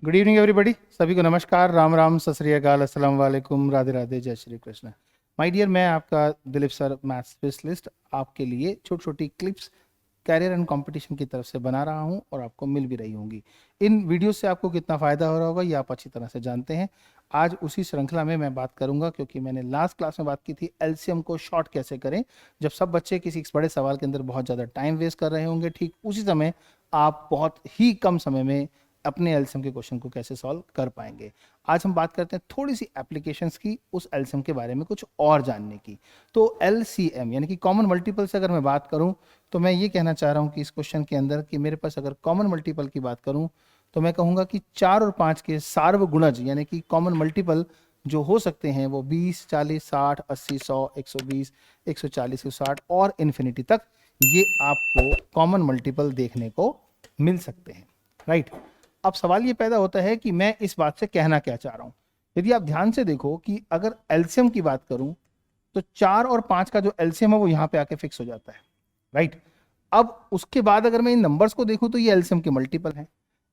Good evening everybody. सभी को नमस्कार, राम राम, सत श्री अकाल, अस्सलाम वालेकुम, राधे राधे, जय श्री कृष्ण। माय डियर, मैं आपका दिलीप सर, मैथ स्पेशलिस्ट, आपके लिए छोटी छोटी क्लिप्स कैरियर एंड कंपटीशन की तरफ से बना रहा हूं और आपको मिल भी रही होंगी। इन वीडियो से आपको कितना फ़ायदा हो रहा होगा ये आप अच्छी तरह से जानते हैं। आज उसी श्रृंखला में मैं बात करूंगा, क्योंकि मैंने लास्ट क्लास में बात की थी एलसीएम को शॉर्ट कैसे करें। जब सब बच्चे किसी बड़े सवाल के अंदर बहुत ज़्यादा टाइम वेस्ट कर रहे होंगे, ठीक उसी समय आप बहुत ही कम समय में अपने एलसीएम के क्वेश्चन को कैसे सॉल्व कर पाएंगे। आज हम बात करते हैं थोड़ी सी एप्लीकेशंस की, उस एलसीएम के बारे में कुछ और जानने की। तो एलसीएम यानी कि कॉमन मल्टीपल से अगर मैं बात करूं तो मैं ये कहना चाह रहा हूं कि इस क्वेश्चन के अंदर कि मेरे पास अगर कॉमन मल्टीपल की बात करूं तो मैं कहूंगा कि 4 और 5 के सार्वगुणज यानी कि कॉमन मल्टीपल जो हो सकते हैं वो 20, 40, 60, 80, 100, 120, 140, 160 और इन्फिनिटी तक ये आपको कॉमन मल्टीपल देखने को मिल सकते हैं, राइट। अब सवाल ये पैदा होता है कि मैं इस बात से कहना क्या चाह रहा हूं। यदि आप ध्यान से देखो कि अगर एलसीएम की बात करूं तो 4 और 5 का जो एलसीएम है वो यहां पे आके फिक्स हो जाता है, राइट। अब उसके बाद अगर मैं इन नंबर्स को देखूं तो ये एलसीएम के मल्टीपल हैं।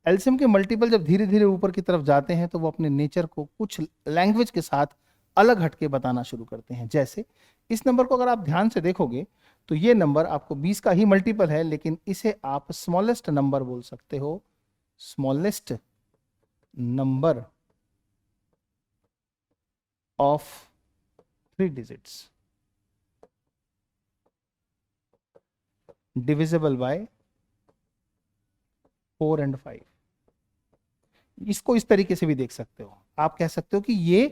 एलसीएम के मल्टीपल जब धीरे धीरे ऊपर की तरफ जाते हैं तो वो अपने नेचर को कुछ लैंग्वेज के साथ अलग हटके बताना शुरू करते हैं। जैसे इस नंबर को अगर आप ध्यान से देखोगे तो ये नंबर आपको 20 का ही मल्टीपल है, लेकिन इसे आप स्मॉलेस्ट नंबर बोल सकते हो, smallest number of 3 digits divisible by 4 and 5। इसको इस तरीके से भी देख सकते हो, आप कह सकते हो कि ये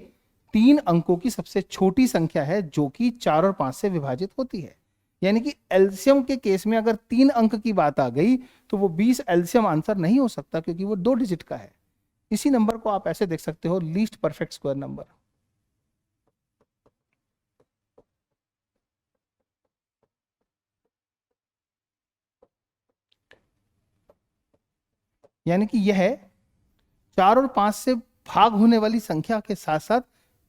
3 अंकों की सबसे छोटी संख्या है जो कि 4 और 5 से विभाजित होती है। यानी कि एलसीएम के केस में अगर 3 अंक की बात आ गई तो वो 20 एलसीएम आंसर नहीं हो सकता, क्योंकि वो 2 डिजिट का है। इसी नंबर को आप ऐसे देख सकते हो, लीस्ट परफेक्ट स्क्वायर नंबर। यानी कि यह 4 और 5 से भाग होने वाली संख्या के साथ साथ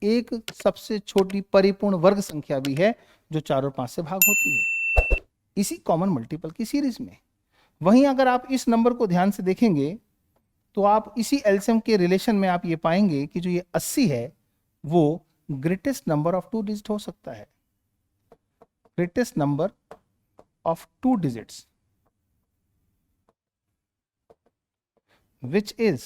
एक सबसे छोटी परिपूर्ण वर्ग संख्या भी है जो 4 और 5 से भाग होती है, इसी कॉमन मल्टीपल की सीरीज में। वहीं अगर आप इस नंबर को ध्यान से देखेंगे तो आप इसी एलसीएम के रिलेशन में आप ये पाएंगे कि जो ये 80 है वो ग्रेटेस्ट नंबर ऑफ 2 डिजिट हो सकता है, greatest number of 2 digits which is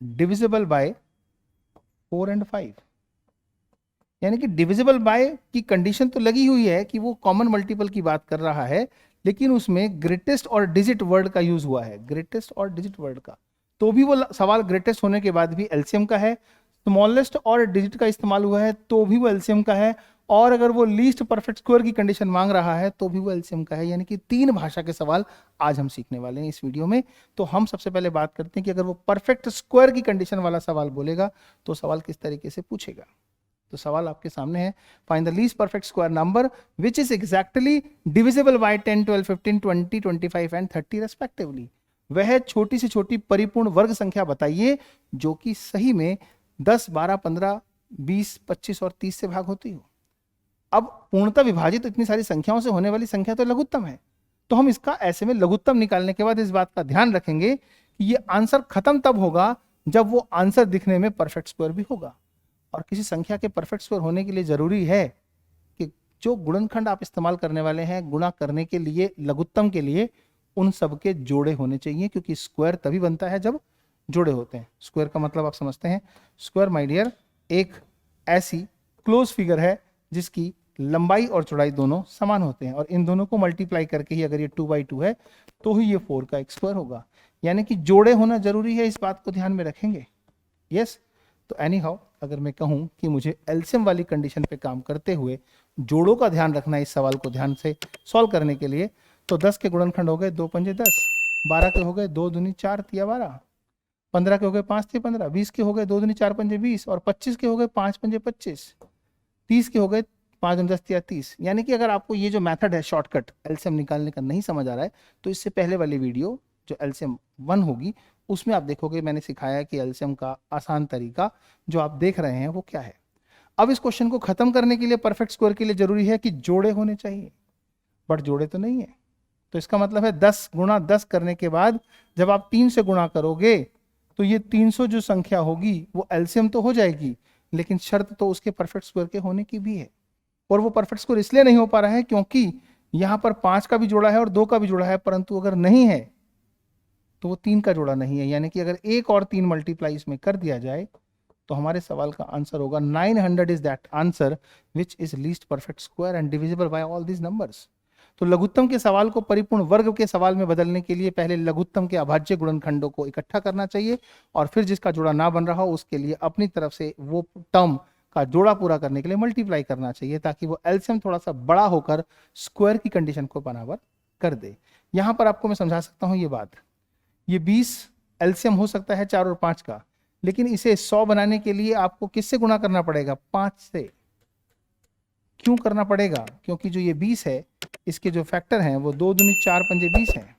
divisible by 4 and 5। यानी कि डिविजिबल बाय की कंडीशन तो लगी हुई है कि वो कॉमन मल्टीपल की बात कर रहा है, लेकिन उसमें ग्रेटेस्ट और डिजिट वर्ड का यूज हुआ है, ग्रेटेस्ट और डिजिट वर्ड का। तो भी वो सवाल ग्रेटेस्ट होने के बाद भी एलसीएम का है, स्मॉलेस्ट और डिजिट का इस्तेमाल हुआ है तो भी वो एलसीएम का है, और अगर वो लीस्ट परफेक्ट स्क्वायर की कंडीशन मांग रहा है तो भी वो एलसीएम का है। यानी कि 3 भाषा के सवाल आज हम सीखने वाले हैं इस वीडियो में। तो हम सबसे पहले बात करते हैं कि अगर वो परफेक्ट स्क्वायर की कंडीशन वाला सवाल बोलेगा तो सवाल किस तरीके से पूछेगा। तो सवाल आपके सामने है, find the least perfect square number which is exactly divisible by 10, 12, 15, 20, 25 and 30 respectively. वह छोटी से छोटी परिपूर्ण वर्ग संख्या बताइए जो कि सही में 10, 12, 15, 20, 25 और 30 से भाग होती हो। अब पूर्णतः विभाजित तो इतनी सारी संख्याओं से होने वाली संख्या तो लघुत्तम है, तो हम इसका ऐसे में लघुत्तम निकालने के बाद इस बात का ध्यान रखेंगे कि ये आंसर खत्म तब होगा जब वो आंसर दिखने में परफेक्ट स्क्वायर भी होगा। और किसी संख्या के परफेक्ट स्क्वायर होने के लिए जरूरी है कि जो गुणनखंड आप इस्तेमाल करने वाले हैं गुणा करने के लिए, लघुत्तम के लिए, उन सब के जोड़े होने चाहिए, क्योंकि स्क्वायर तभी बनता है जब जोड़े होते हैं। स्क्वायर का मतलब आप समझते हैं, स्क्वायर माय डियर एक ऐसी क्लोज फिगर है जिसकी लंबाई और चौड़ाई दोनों समान होते हैं, और इन दोनों को मल्टीप्लाई करके ही अगर ये 2/2 है तो ही ये 4 का एक स्क्वायर होगा। यानी कि जोड़े होना जरूरी है, इस बात को ध्यान में रखेंगे। यस। तो एनी हाउ अगर मैं कहूं कि मुझे एलसीएम वाली कंडीशन पे काम करते हुए जोड़ों का ध्यान रखना है इस सवाल को ध्यान से सॉल्व करने के लिए, तो 10 के गुणनखंड हो गए 2 पंजे 10, 12 के हो गए 2 दूनी 4 तिया 12, 15 के हो गए 5 तिया 15, 20 के हो गए 2 दूनी 4 पंजे 20, और 25 के हो गए 5 पंजे 25, 30 के हो गए 5 दूनी 10 तिया 30। यानी कि अगर आपको ये जो मेथड है शॉर्टकट एलसीएम निकालने का नहीं समझ आ रहा है तो इससे पहले वाली वीडियो जो एलसीएम 1 होगी उसमें आप देखोगे मैंने सिखाया कि एलसीएम का आसान तरीका जो आप देख रहे हैं वो क्या है। अब इस क्वेश्चन को खत्म करने के लिए परफेक्ट स्क्वायर के लिए जरूरी है कि जोड़े होने चाहिए, बट जोड़े तो नहीं है। तो इसका मतलब है 10 गुणा 10 करने के बाद जब आप 3 से गुणा करोगे तो ये 300 जो संख्या होगी वो एलसीएम तो हो जाएगी, लेकिन शर्त तो उसके परफेक्ट स्क्वायर के होने की भी है। और वो परफेक्ट स्क्वायर इसलिए नहीं हो पा रहा है क्योंकि यहाँ पर 5 का भी जोड़ा है और 2 का भी जोड़ा है, परंतु अगर नहीं है तो वो 3 का जोड़ा नहीं है। यानी कि अगर 1 और 3 मल्टीप्लाई इसमें कर दिया जाए तो हमारे सवाल का आंसर होगा 900 is that answer which is least perfect square and divisible by all these numbers. तो लघुत्तम के सवाल को परिपूर्ण वर्ग के सवाल में बदलने के लिए पहले लघुत्तम के अभाज्य गुणनखंडों को इकट्ठा करना चाहिए और फिर जिसका जोड़ा ना बन रहा हो उसके लिए अपनी तरफ से वो टर्म का जोड़ा पूरा करने के लिए मल्टीप्लाई करना चाहिए, ताकि वो एलसीएम थोड़ा सा बड़ा होकर स्क्वायर की कंडीशन को बराबर कर दे। यहां पर आपको मैं समझा सकता हूं ये बात, ये 20 एलसीएम हो सकता है 4 और 5 का, लेकिन इसे 100 बनाने के लिए आपको किससे गुणा करना पड़ेगा? 5 से। क्यों करना पड़ेगा? क्योंकि जो ये 20 है इसके जो फैक्टर हैं वो 2 दूनी 4 पंजे 20 है,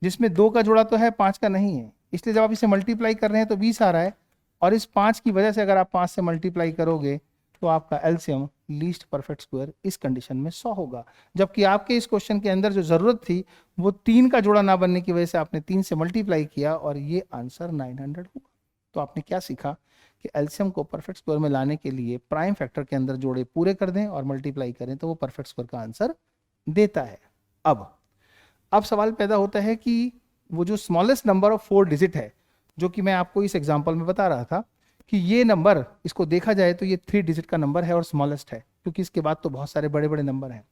जिसमें 2 का जोड़ा तो है 5 का नहीं है। इसलिए जब आप इसे मल्टीप्लाई कर रहे हैं तो 20 आ रहा है, और इस 5 की वजह से अगर आप 5 से मल्टीप्लाई करोगे तो आपका एलसीएम लीस्ट परफेक्ट स्क्वायर इस कंडीशन में 100 होगा। जबकि आपके इस क्वेश्चन के अंदर जो जरूरत थी वो 3 का जोड़ा ना बनने की वजह से आपने 3 से मल्टीप्लाई किया और ये आंसर 900 होगा। तो आपने क्या सीखा कि एलसीएम को परफेक्ट स्क्वायर में लाने के लिए प्राइम फैक्टर के अंदर जोड़े पूरे कर दें और मल्टीप्लाई करें तो वो परफेक्ट स्क्वायर का आंसर देता है। अब सवाल पैदा होता है कि वो जो स्मॉलेस्ट नंबर ऑफ 4 डिजिट है, जो कि मैं आपको इस एग्जांपल में बता रहा था कि ये नंबर इसको देखा जाए तो ये 3 डिजिट का नंबर है और स्मॉलेस्ट है, क्योंकि इसके बाद तो बहुत सारे बड़े बड़े नंबर हैं।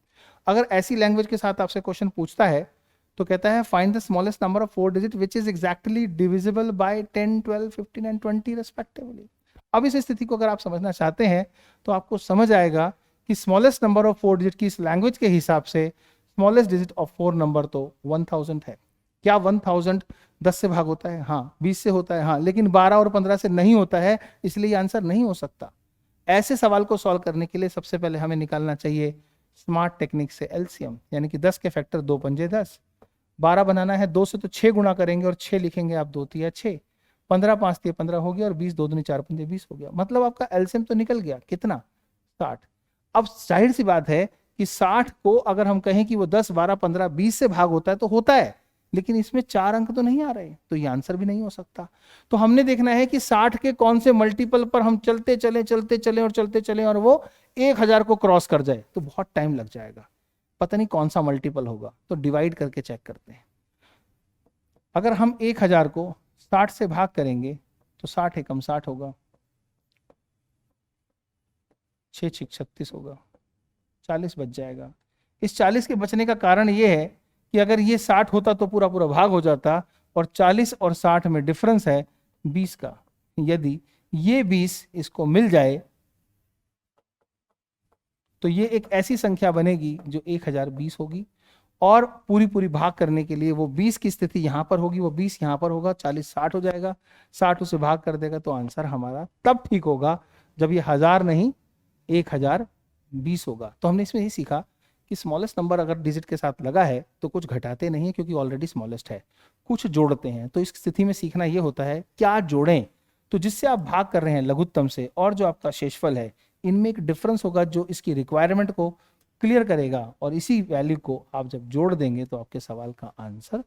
अगर ऐसी लैंग्वेज के साथ आपसे क्वेश्चन पूछता है तो कहता है find the smallest number of 4 digit which is exactly divisible by 10, 12, 15 and 20 respectively. अब इस स्थिति को अगर आप समझना चाहते हैं तो आपको समझ आएगा कि स्मॉलेस्ट नंबर ऑफ 4 डिजिट की इस लैंग्वेज के हिसाब से स्मॉलेस्ट डिजिट ऑफ 4 नंबर तो 1000 है। क्या 1000 10 से भाग होता है? हाँ। 20 से होता है? हाँ। लेकिन 12 और 15 से नहीं होता है, इसलिए आंसर नहीं हो सकता। ऐसे सवाल को सॉल्व करने के लिए सबसे पहले हमें निकालना चाहिए स्मार्ट टेक्निक से एलसीएम, यानी कि 10 के फैक्टर 2 पंजे 10, 12 बनाना है 2 से तो 6 गुणा करेंगे और 6 लिखेंगे आप, 2 तिया 6, 15 5 तिया 15 हो गया और 20 2 दूनी 4 पंजे 20 हो गया। मतलब आपका एलसीएम तो निकल गया कितना? 60। अब जाहिर सी बात है कि 60 को अगर हम कहें कि वो 10 12 15 20 से भाग होता है तो होता है, लेकिन इसमें 4 अंक तो नहीं आ रहे, तो ये आंसर भी नहीं हो सकता। तो हमने देखना है कि 60 के कौन से मल्टीपल पर हम चलते चले और वो 1000 को क्रॉस कर जाए, तो बहुत टाइम लग जाएगा। पता नहीं कौन सा मल्टीपल होगा, तो डिवाइड करके चेक करते हैं। अगर हम 1000 को 60 से भाग करेंगे तो 60 एकम 60 होगा, 6 6 36 होगा, 40 बच जाएगा। इस 40 के बचने का कारण ये है कि अगर ये 60 होता तो पूरा पूरा भाग हो जाता, और 40 और 60 में डिफरेंस है 20 का। यदि ये 20 इसको मिल जाए तो ये एक ऐसी संख्या बनेगी जो 1020 होगी, और पूरी पूरी भाग करने के लिए वो 20 की स्थिति यहां पर होगी, वो 20 यहां पर होगा, 40 60 हो जाएगा, 60 उसे भाग कर देगा, तो आंसर हमारा तब ठीक होगा जब ये 1000 नहीं 1020 होगा। तो हमने इसमें यही सीखा कि स्मॉलेस्ट नंबर अगर डिजिट के साथ लगा है तो कुछ घटाते नहीं है, क्योंकि ऑलरेडी स्मॉलेस्ट है, कुछ जोड़ते हैं। तो इस स्थिति में सीखना ये होता है क्या जोड़ें, तो जिससे आप भाग कर रहे हैं लघुत्तम से और जो आपका शेषफल है, इनमें एक डिफरेंस होगा जो इसकी रिक्वायरमेंट को क्लियर करेगा, और इसी वैल्यू को आप जब जोड़ देंगे तो आपके सवाल का आंसर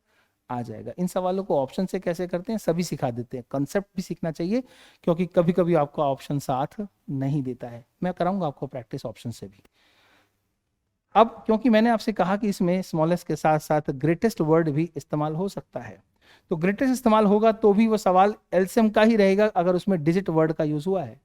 आ जाएगा। इन सवालों को ऑप्शन से कैसे करते हैं सभी सिखा देते हैं, कंसेप्ट भी सीखना चाहिए, क्योंकि कभी कभी आपका ऑप्शन साथ नहीं देता है। मैं कराऊंगा आपको प्रैक्टिस ऑप्शन से भी। अब क्योंकि मैंने आपसे कहा कि इसमें स्मॉलेस्ट के साथ साथ ग्रेटेस्ट वर्ड भी इस्तेमाल हो सकता है, तो ग्रेटेस्ट इस्तेमाल होगा तो भी वो सवाल एलसीएम का ही रहेगा अगर उसमें डिजिट वर्ड का यूज हुआ है।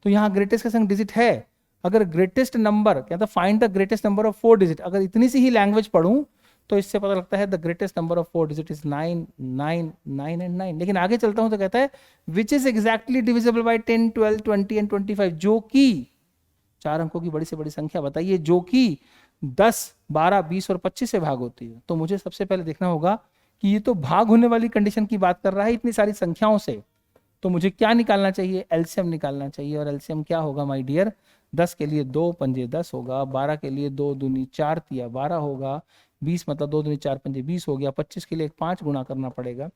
तो यहाँ ग्रेटेस्ट के संग डिजिट है, अगर ग्रेटेस्ट नंबर क्या था, find the greatest number of 4 digit, अगर इतनी सी ही लैंग्वेज पढ़ूं तो इससे पता लगता है the greatest number of 4 digit is 9 9 9 and 9। लेकिन आगे चलता हूं तो कहता है which is exactly divisible by 10 12 20 and 25, जो कि 4 अंकों की बड़ी से बड़ी संख्या बताइए जो कि 10 12 20 और 25 से भाग होती है। तो मुझे सबसे पहले देखना होगा कि ये तो भाग होने वाली कंडीशन की बात कर रहा है इतनी सारी संख्याओं से, तो मुझे क्या निकालना चाहिए? एलसीएम निकालना चाहिए। और एलसीएम क्या होगा माय डियर? 10 के लिए 2 पंजे 10 होगा, 12 के लिए 2 दूनी 4 तिया 12 होगा, 20 मतलब 2 दूनी 4 पंजे 20 हो गया, 25 के लिए 5 गुना करना पड़ेगा।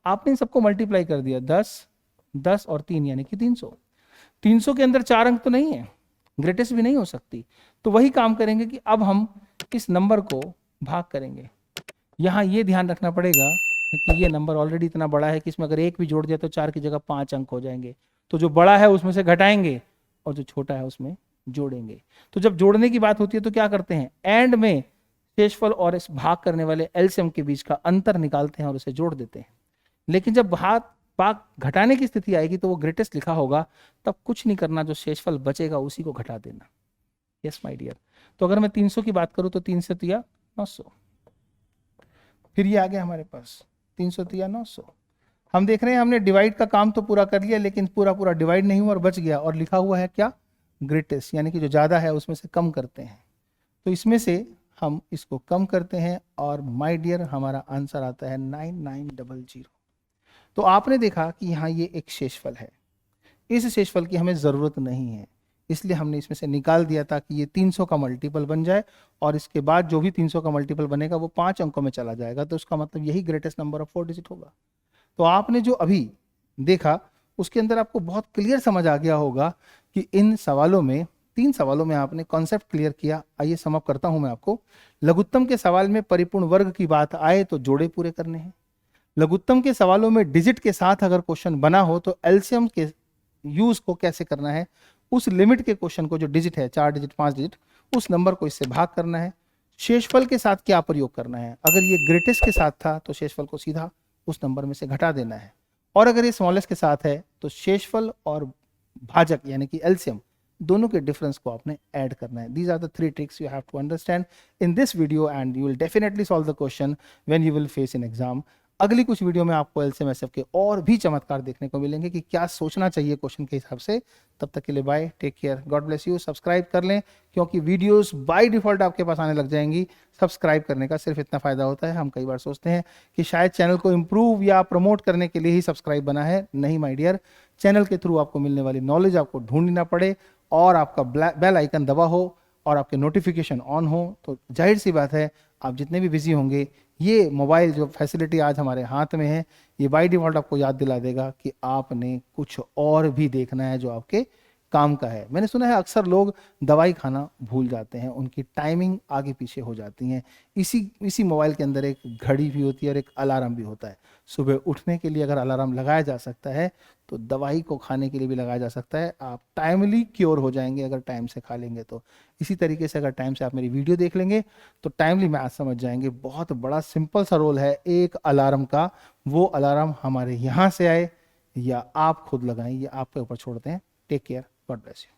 आपने इन सबको मल्टीप्लाई कर दिया, 10 10 और 3 यानी कि 300। 300 के अंदर 4 अंक तो नहीं है, ग्रेटेस्ट भी नहीं हो सकती। तो वही काम करेंगे कि अब हम इस नंबर को भाग करेंगे, यहाँ ये ध्यान रखना पड़ेगा कि ये नंबर ऑलरेडी इतना बड़ा है कि इसमें अगर एक भी जोड़ दिया तो 4 की जगह 5 अंक हो जाएंगे। तो जो बड़ा है उसमें से घटाएंगे और जो छोटा है उसमें जोड़ेंगे। तो जब जोड़ने की बात होती है तो क्या करते हैं, एंड में शेषफल और इस भाग करने वाले एलसीएम के बीच का अंतर निकालते हैं और उसे जोड़ देते हैं। लेकिन जब भाग घटाने की स्थिति आएगी तो वो ग्रेटेस्ट लिखा होगा, तब कुछ नहीं करना, जो शेषफल बचेगा उसी को घटा देना। Yes my dear. तो अगर मैं 300 की बात करूं तो 3 से 3 900, फिर ये आ गया हमारे पास 300 3 900। हम देख रहे हैं हमने डिवाइड का काम तो पूरा कर लिया, लेकिन पूरा पूरा डिवाइड नहीं हुआ और बच गया, और लिखा हुआ है क्या, ग्रेटेस्ट, यानी कि जो ज़्यादा है उसमें से कम करते हैं। तो इसमें से हम इसको कम करते हैं और माय डियर हमारा आंसर आता है 9900। तो आपने देखा कि यहाँ ये एक शेषफल है, इस शेषफल की हमें ज़रूरत नहीं है, इसलिए हमने इसमें से निकाल दिया ताकि ये 300 का मल्टीपल बन जाए, और इसके बाद जो भी 300 का मल्टीपल बनेगा वो 5 अंकों में चला जाएगा, तो उसका मतलब यही ग्रेटेस्ट नंबर ऑफ 4 डिजिट होगा। तो आपने जो अभी देखा उसके अंदर आपको बहुत क्लियर समझ आ गया होगा कि इन सवालों में, 3 सवालों में आपने कॉन्सेप्ट क्लियर किया। आइए सम अप करता हूं मैं आपको। लघुत्तम के सवाल में परिपूर्ण वर्ग की बात आए तो जोड़े पूरे करने हैं। लघुत्तम के सवालों में डिजिट के साथ अगर क्वेश्चन बना हो तो एलसीएम के यूज को कैसे करना है, उस लिमिट के क्वेश्चन को जो डिजिट है 4 डिजिट 5 डिजिट, उस नंबर को इससे भाग करना है। शेषफल के साथ क्या प्रयोग करना है, अगर ये ग्रेटेस्ट के साथ था तो शेषफल को सीधा उस नंबर में से घटा देना है, और अगर ये स्मॉलेस्ट के साथ है तो शेषफल और भाजक यानी कि एलसीएम दोनों के डिफरेंस को आपने ऐड करना है। These are the 3 tricks you have to understand in this video and you will definitely solve the question when you will face in exam. अगली कुछ वीडियो में आपको एलसीएम एसएफ के और भी चमत्कार देखने को मिलेंगे कि क्या सोचना चाहिए क्वेश्चन के हिसाब से। तब तक के लिए bye, take care, God bless you. Subscribe कर लें क्योंकि वीडियोस बाय डिफॉल्ट आपके पास आने लग जाएंगी। सब्सक्राइब करने का सिर्फ इतना फायदा होता है, हम कई बार सोचते हैं कि शायद चैनल को इंप्रूव या प्रमोट करने के लिए ही सब्सक्राइब बना है, नहीं माय डियर। चैनल के थ्रू आपको मिलने वाली नॉलेज आपको ढूंढनी ना पड़े और आपका बेल आइकन दबा हो और आपके नोटिफिकेशन ऑन हो, तो जाहिर सी बात है आप जितने भी बिजी होंगे, ये मोबाइल जो फैसिलिटी आज हमारे हाथ में है, ये बाय डिफॉल्ट आपको याद दिला देगा कि आपने कुछ और भी देखना है जो आपके काम का है। मैंने सुना है अक्सर लोग दवाई खाना भूल जाते हैं, उनकी टाइमिंग आगे पीछे हो जाती हैं। इसी मोबाइल के अंदर एक घड़ी भी होती है और एक अलार्म भी होता है। सुबह उठने के लिए अगर अलार्म लगाया जा सकता है तो दवाई को खाने के लिए भी लगाया जा सकता है। आप टाइमली क्योर हो जाएंगे अगर टाइम से खा लेंगे तो। इसी तरीके से अगर टाइम से आप मेरी वीडियो देख लेंगे तो टाइमली मैथ समझ जाएंगे। बहुत बड़ा सिंपल सा रोल है एक अलार्म का, वो अलार्म हमारे यहाँ से आए या आप खुद लगाएं, ये आपके ऊपर छोड़ते हैं। Take care, God bless you.